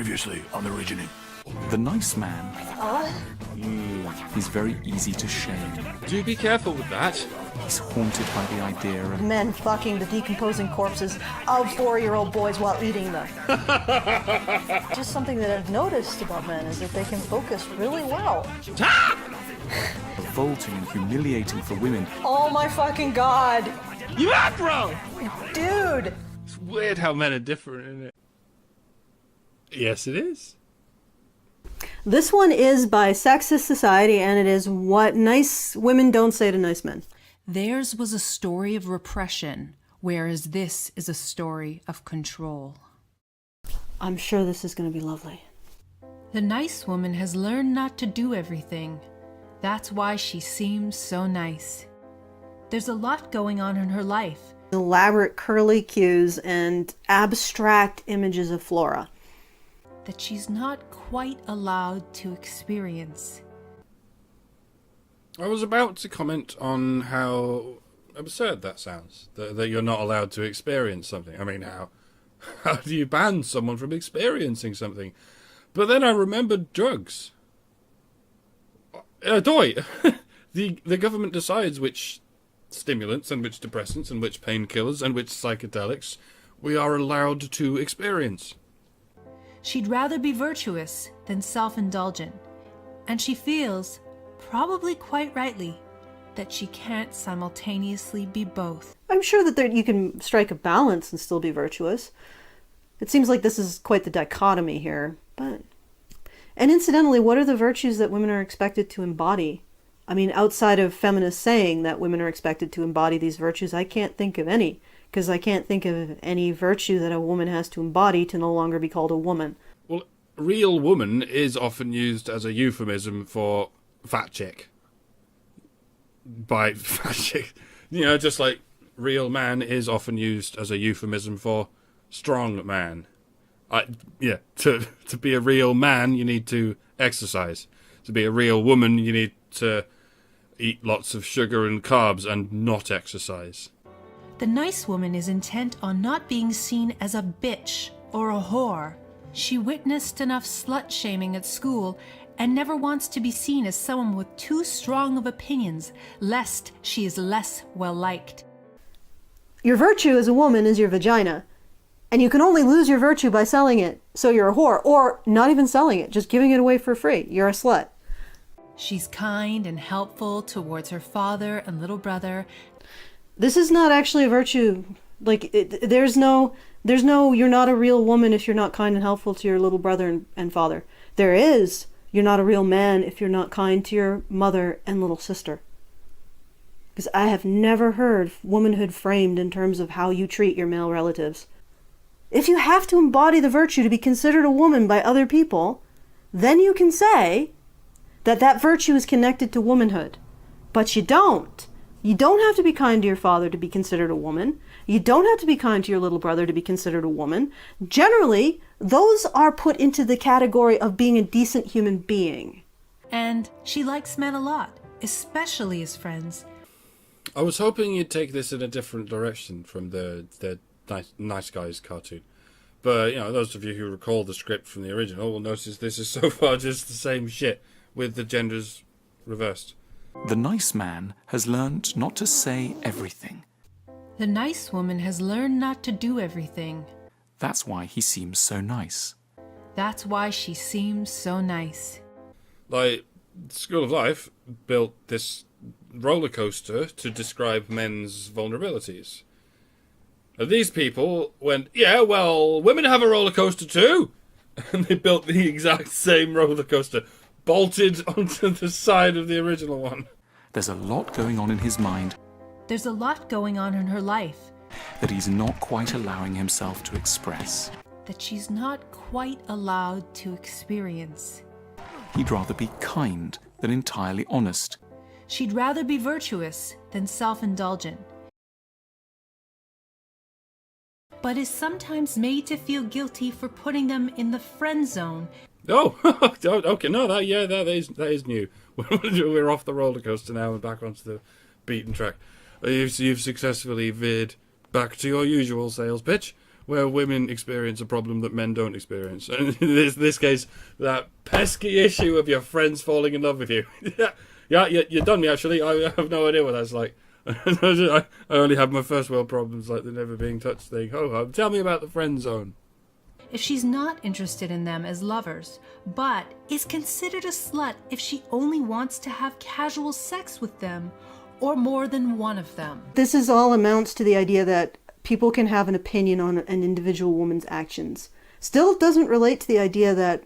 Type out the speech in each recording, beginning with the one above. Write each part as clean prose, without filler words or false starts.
Previously on Abrigening. The nice man. He's very easy to shame. Do be careful with that. He's haunted by the idea of Men fucking the decomposing corpses of 4-year-old boys while eating them. Just something that I've noticed about men is that they can focus really well. revolting and humiliating for women. Oh my fucking god! You aggro! Dude! It's weird how men are different, isn't it? Yes, it is. This one is by Sexist Society, and it is what nice women don't say to nice men. Theirs was a story of repression, whereas this is a story of control. I'm sure this is going to be lovely. The nice woman has learned not to do everything. That's why she seems so nice. There's a lot going on in her life. Elaborate curly cues and abstract images of flora that she's not quite allowed to experience. I was about to comment on how absurd that sounds, that you're not allowed to experience something. I mean, how do you ban someone from experiencing something? But then I remembered drugs. The government decides which stimulants and which depressants and which painkillers and which psychedelics we are allowed to experience. She'd rather be virtuous than self-indulgent, and she feels, probably quite rightly, that she can't simultaneously be both. I'm sure that you can strike a balance and still be virtuous. It seems like this is quite the dichotomy here, but... And incidentally, what are the virtues that women are expected to embody? I mean, outside of feminists saying that women are expected to embody these virtues, I can't think of any. Because I can't think of any virtue that a woman has to embody to no longer be called a woman. Well, real woman is often used as a euphemism for fat chick. By fat chick. You know, just like real man is often used as a euphemism for strong man. To be a real man, you need to exercise. To be a real woman, you need to eat lots of sugar and carbs and not exercise. The nice woman is intent on not being seen as a bitch or a whore. She witnessed enough slut-shaming at school and never wants to be seen as someone with too strong of opinions, lest she is less well-liked. Your virtue as a woman is your vagina, and you can only lose your virtue by selling it, so you're a whore, or not even selling it, just giving it away for free. You're a slut. She's kind and helpful towards her father and little brother. This is not actually a virtue. Like, there's no, you're not a real woman if you're not kind and helpful to your little brother and father. There is, you're not a real man if you're not kind to your mother and little sister. Because I have never heard womanhood framed in terms of how you treat your male relatives. If you have to embody the virtue to be considered a woman by other people, then you can say that virtue is connected to womanhood. But you don't. You don't have to be kind to your father to be considered a woman. You don't have to be kind to your little brother to be considered a woman. Generally, those are put into the category of being a decent human being. And she likes men a lot, especially as friends. I was hoping you'd take this in a different direction from the Nice Guys cartoon. But, you know, those of you who recall the script from the original will notice this is so far just the same shit with the genders reversed. The nice man has learned not to say everything. The nice woman has learned not to do everything. That's why he seems so nice. That's why she seems so nice. Like, School of Life built this roller coaster to describe men's vulnerabilities. And these people went, yeah, well, women have a roller coaster too. And they built the exact same roller coaster, bolted onto the side of the original one. There's a lot going on in his mind. There's a lot going on in her life. That he's not quite allowing himself to express. That she's not quite allowed to experience. He'd rather be kind than entirely honest. She'd rather be virtuous than self-indulgent. But is sometimes made to feel guilty for putting them in the friend zone. Oh, okay, no, that is new. We're off the roller coaster now and back onto the beaten track. You've successfully veered back to your usual sales pitch, where women experience a problem that men don't experience. And in this case, that pesky issue of your friends falling in love with you. Yeah, you done me, actually. I have no idea what that's like. I only have my first world problems, like the never being touched thing. Ho-ho. Tell me about the friend zone. If she's not interested in them as lovers, but is considered a slut if she only wants to have casual sex with them, or more than one of them. This is all amounts to the idea that people can have an opinion on an individual woman's actions. Still, it doesn't relate to the idea that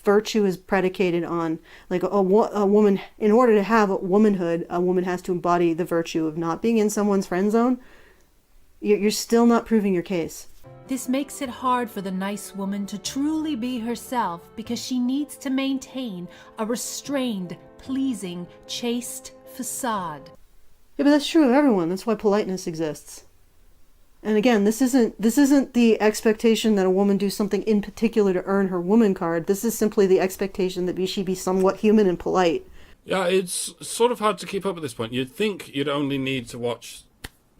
virtue is predicated on, like, a woman, in order to have womanhood, a woman has to embody the virtue of not being in someone's friend zone. You're still not proving your case. This makes it hard for the nice woman to truly be herself because she needs to maintain a restrained, pleasing, chaste facade. Yeah, but that's true of everyone. That's why politeness exists. And again, this isn't the expectation that a woman do something in particular to earn her woman card. This is simply the expectation that she be somewhat human and polite. Yeah, it's sort of hard to keep up at this point. You'd think you'd only need to watch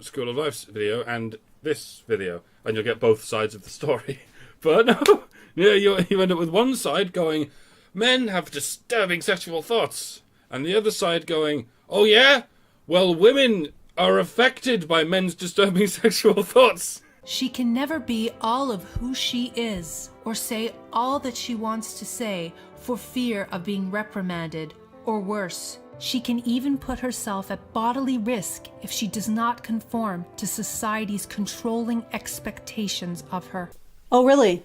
School of Life's video and this video, and you'll get both sides of the story. But no, yeah, you end up with one side going, men have disturbing sexual thoughts, and the other side going, oh yeah? Well, women are affected by men's disturbing sexual thoughts. She can never be all of who she is, or say all that she wants to say for fear of being reprimanded, or worse. She can even put herself at bodily risk if she does not conform to society's controlling expectations of her. Oh, really?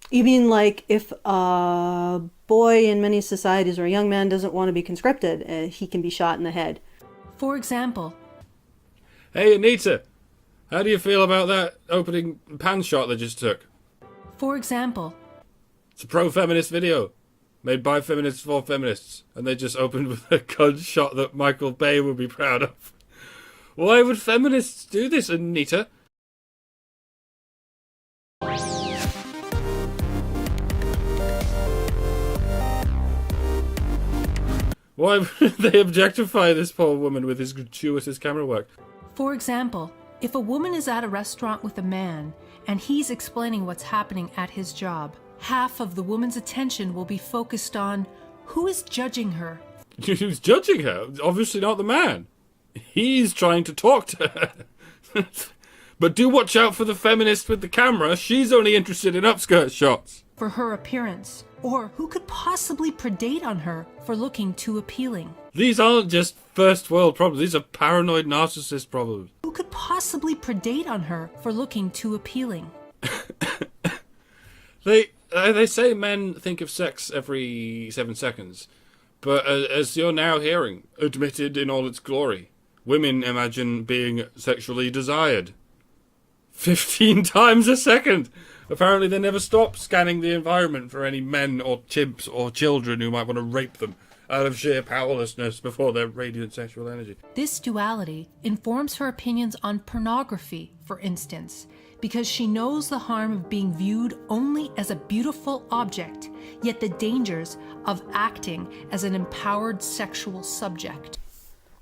You mean like if a boy in many societies or a young man doesn't want to be conscripted, he can be shot in the head? For example, Hey, Anita, how do you feel about that opening pan shot they just took? for example, It's a pro-feminist video, made by feminists for feminists, and they just opened with a gun shot that Michael Bay would be proud of. Why would feminists do this, Anita? Why would they objectify this poor woman with his gratuitous camera work? For example, if a woman is at a restaurant with a man and he's explaining what's happening at his job, half of the woman's attention will be focused on who is judging her. Who's judging her? Obviously not the man. He's trying to talk to her. But do watch out for the feminist with the camera. She's only interested in upskirt shots. For her appearance, or who could possibly predate on her for looking too appealing. These aren't just first world problems. These are paranoid narcissist problems. Who could possibly predate on her for looking too appealing. They say men think of sex every 7 seconds, but as you're now hearing, admitted in all its glory, women imagine being sexually desired 15 times a second. Apparently they never stop scanning the environment for any men or chimps or children who might want to rape them out of sheer powerlessness before their radiant sexual energy. This duality informs her opinions on pornography, for instance, because she knows the harm of being viewed only as a beautiful object, yet the dangers of acting as an empowered sexual subject.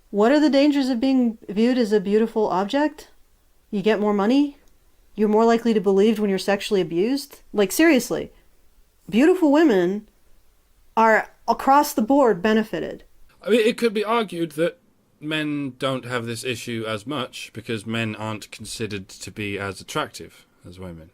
What are the dangers of being viewed as a beautiful object? You get more money? You're more likely to be believed when you're sexually abused? Like, seriously. Beautiful women are across the board benefited. I mean, it could be argued that men don't have this issue as much because men aren't considered to be as attractive as women.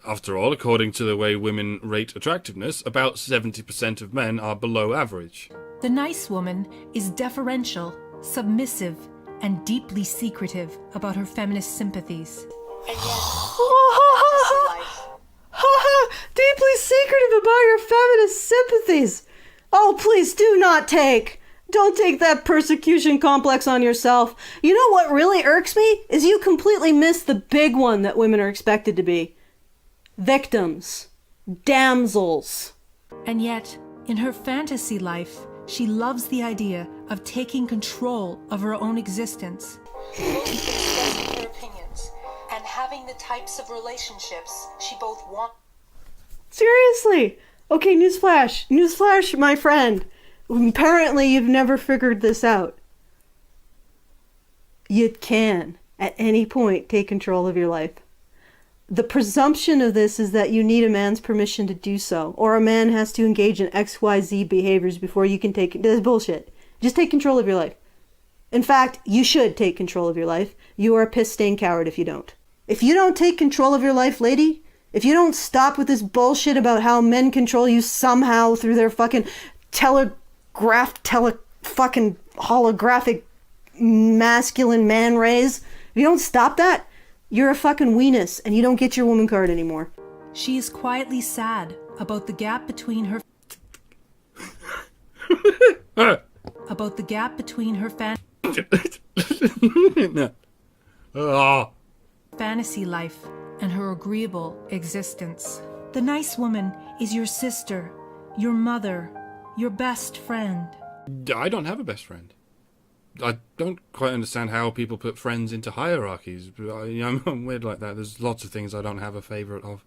After all, according to the way women rate attractiveness, about 70% of men are below average. The nice woman is deferential, submissive, and deeply secretive about her feminist sympathies. And yet, Deeply secretive about your feminist sympathies. Oh, please don't take that persecution complex on yourself. You know what really irks me? Is you completely miss the big one that women are expected to be. Victims. Damsels. And yet, in her fantasy life, she loves the idea of taking control of her own existence. Expressing her opinions and having the types of relationships she both wants. Seriously. Okay, newsflash. Newsflash, my friend. Apparently you've never figured this out. You can. at any point take control of your life. The presumption of this is that you need a man's permission to do so, or a man has to engage in XYZ behaviors before you can take... That's bullshit. Just take control of your life. In fact, you should take control of your life. You are a piss-stained coward if you don't. If you don't take control of your life, lady, if you don't stop with this bullshit about how men control you somehow through their fucking fucking holographic masculine man rays, if you don't stop that, you're a fucking weenus and you don't get your woman card anymore. She is quietly sad about the gap between her fantasy life and her agreeable existence. The nice woman is your sister, your mother, your best friend. I don't have a best friend. I don't quite understand how people put friends into hierarchies. I'm weird like that. There's lots of things I don't have a favourite of.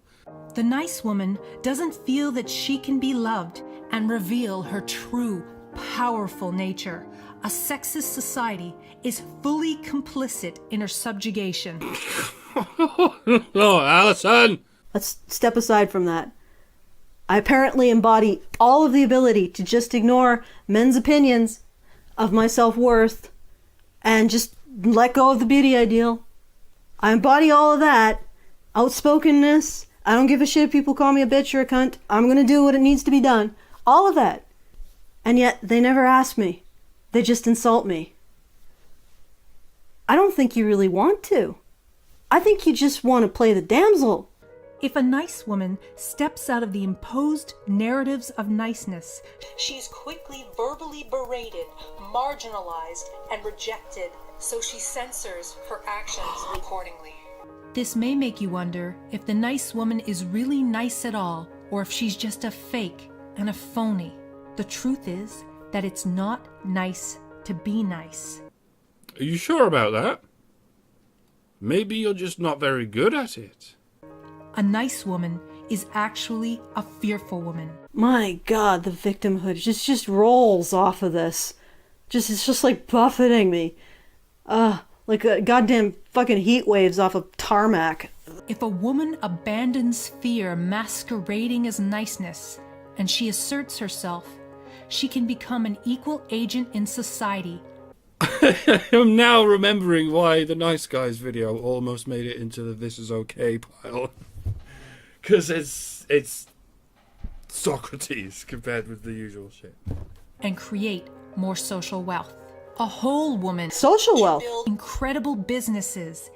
The nice woman doesn't feel that she can be loved and reveal her true, powerful nature. A sexist society is fully complicit in her subjugation. Oh, Alison! Let's step aside from that. I apparently embody all of the ability to just ignore men's opinions of my self-worth and just let go of the beauty ideal. I embody all of that. Outspokenness. I don't give a shit if people call me a bitch or a cunt. I'm gonna do what it needs to be done. All of that. And yet they never ask me. They just insult me. I don't think you really want to. I think you just want to play the damsel. If a nice woman steps out of the imposed narratives of niceness, She's quickly verbally berated, marginalized, and rejected, so she censors her actions accordingly. this may make you wonder if the nice woman is really nice at all, or if she's just a fake and a phony. The truth is that it's not nice to be nice. Are you sure about that? Maybe you're just not very good at it. A nice woman is actually a fearful woman. My God, the victimhood just rolls off of this. It's just like buffeting me. Like a goddamn fucking heat waves off of tarmac. If a woman abandons fear masquerading as niceness, and she asserts herself, she can become an equal agent in society. I'm now remembering why the Nice Guys video almost made it into the This Is Okay pile. Because it's Socrates compared with the usual shit. And create more social wealth. A whole woman. Social wealth. Incredible businesses.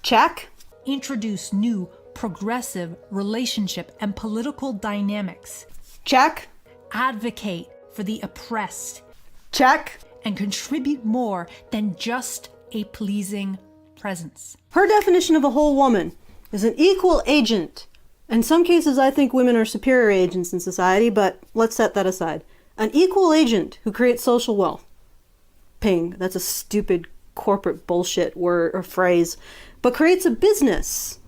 Check. Introduce new, progressive relationship and political dynamics. Check. Advocate for the oppressed. Check. And contribute more than just a pleasing presence. Her definition of a whole woman is an equal agent. In some cases, I think women are superior agents in society, but let's set that aside. An equal agent who creates social wealth. Ping, that's a stupid corporate bullshit word or phrase, but creates a business.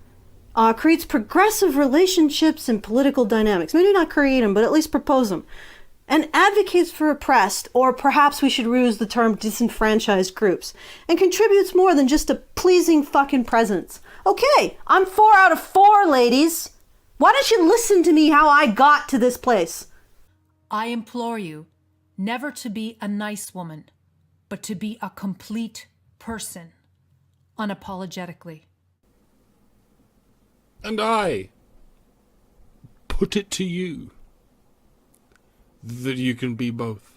Creates progressive relationships and political dynamics. Maybe not create them, but at least propose them. And advocates for oppressed, or perhaps we should use the term disenfranchised groups, and contributes more than just a pleasing fucking presence. Okay, I'm 4 out of 4, ladies. Why don't you listen to me how I got to this place? I implore you never to be a nice woman, but to be a complete person, unapologetically. And I put it to you that you can be both.